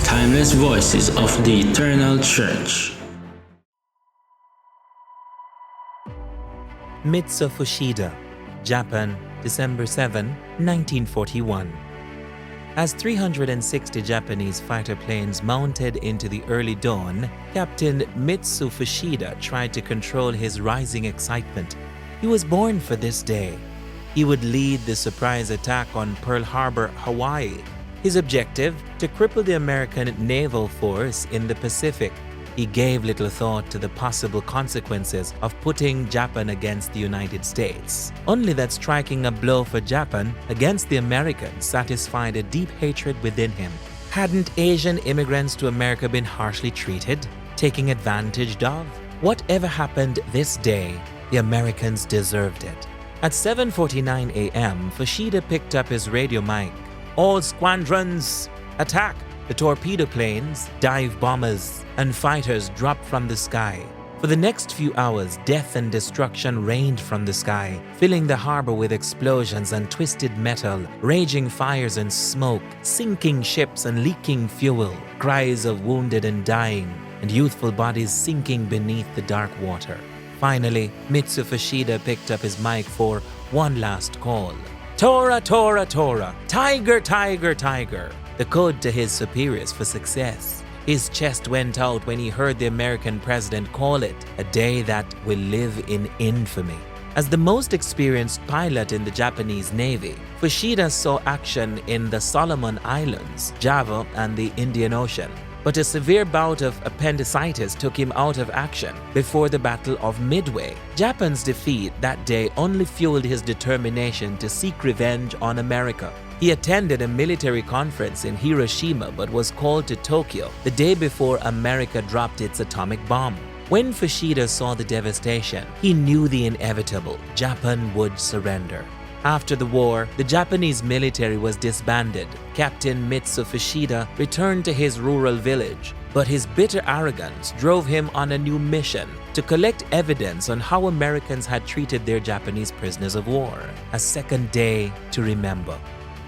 timeless voices of the eternal church. Mitsuo Fuchida, Japan, December 7, 1941. As 360 Japanese fighter planes mounted into the early dawn, Captain Mitsuo Fuchida tried to control his rising excitement. He was born for this day. He would lead the surprise attack on Pearl Harbor, Hawaii. His objective, to cripple the American naval force in the Pacific. He gave little thought to the possible consequences of putting Japan against the United States. Only that striking a blow for Japan against the Americans satisfied a deep hatred within him. Hadn't Asian immigrants to America been harshly treated, taken advantage of? Whatever happened this day, the Americans deserved it. At 7:49 a.m., Fuchida picked up his radio mic. "All squadrons, attack!" The torpedo planes, dive bombers, and fighters dropped from the sky. For the next few hours, death and destruction rained from the sky, filling the harbor with explosions and twisted metal, raging fires and smoke, sinking ships and leaking fuel, cries of wounded and dying, and youthful bodies sinking beneath the dark water. Finally, Mitsuo Fuchida picked up his mic for one last call. "Tora, Tora, Tora! Tiger, Tiger, Tiger!" The code to his superiors for success. His chest went out when he heard the American president call it a day that will live in infamy. As the most experienced pilot in the Japanese Navy, Fuchida saw action in the Solomon Islands, Java, and the Indian Ocean. But a severe bout of appendicitis took him out of action before the Battle of Midway. Japan's defeat that day only fueled his determination to seek revenge on America. He attended a military conference in Hiroshima but was called to Tokyo the day before America dropped its atomic bomb. When Fuchida saw the devastation, he knew the inevitable: Japan would surrender. After the war, the Japanese military was disbanded. Captain Mitsuo Fuchida returned to his rural village, but his bitter arrogance drove him on a new mission to collect evidence on how Americans had treated their Japanese prisoners of war. A second day to remember.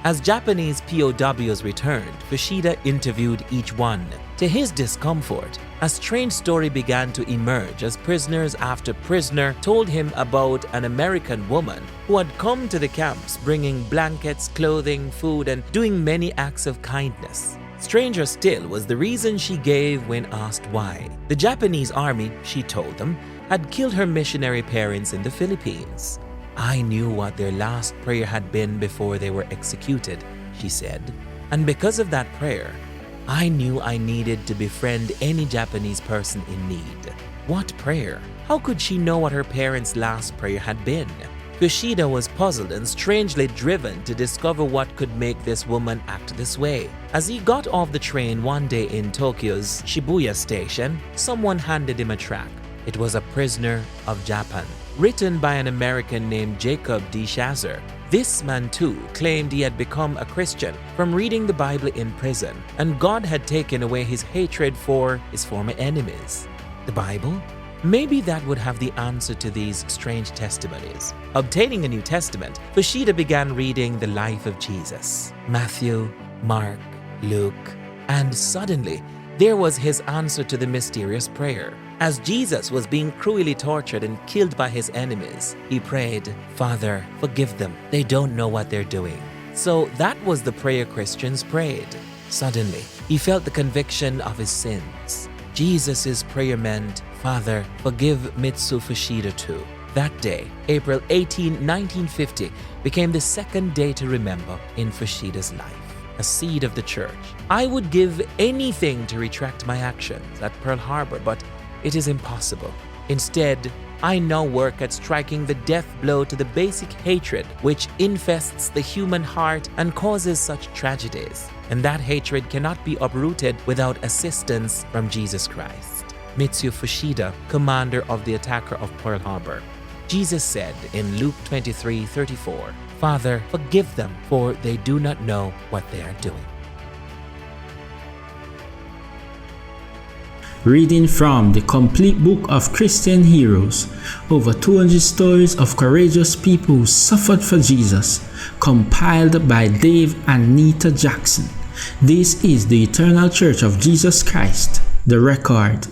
As Japanese POWs returned, Fuchida interviewed each one. To his discomfort, a strange story began to emerge as prisoners after prisoner told him about an American woman who had come to the camps bringing blankets, clothing, food, and doing many acts of kindness. Stranger still was the reason she gave when asked why. The Japanese army, she told them, had killed her missionary parents in the Philippines. "I knew what their last prayer had been before they were executed," she said. "And because of that prayer, I knew I needed to befriend any Japanese person in need." What prayer? How could she know what her parents' last prayer had been? Fuchida was puzzled and strangely driven to discover what could make this woman act this way. As he got off the train one day in Tokyo's Shibuya station, someone handed him a tract. It was A Prisoner of Japan, written by an American named Jacob D. Shazer. This man too claimed he had become a Christian from reading the Bible in prison, and God had taken away his hatred for his former enemies. The Bible? Maybe that would have the answer to these strange testimonies. Obtaining a New Testament, Fuchida began reading the life of Jesus. Matthew, Mark, Luke, and suddenly there was his answer to the mysterious prayer. As Jesus was being cruelly tortured and killed by his enemies, he prayed, "Father, forgive them. They don't know what they're doing." So that was the prayer Christians prayed. Suddenly, he felt the conviction of his sins. Jesus' prayer meant, "Father, forgive Mitsuo Fuchida too." That day, April 18, 1950, became the second day to remember in Fuchida's life. A seed of the church. "I would give anything to retract my actions at Pearl Harbor, but it is impossible. Instead, I now work at striking the death blow to the basic hatred which infests the human heart and causes such tragedies. And that hatred cannot be uprooted without assistance from Jesus Christ." Mitsuo Fuchida, commander of the attacker of Pearl Harbor. Jesus said in Luke 23:34, "Father, forgive them, for they do not know what they are doing." Reading from the complete book of Christian heroes, over 200 stories of courageous people who suffered for Jesus, compiled by Dave and Nita Jackson. This is the Eternal Church of Jesus Christ, the record.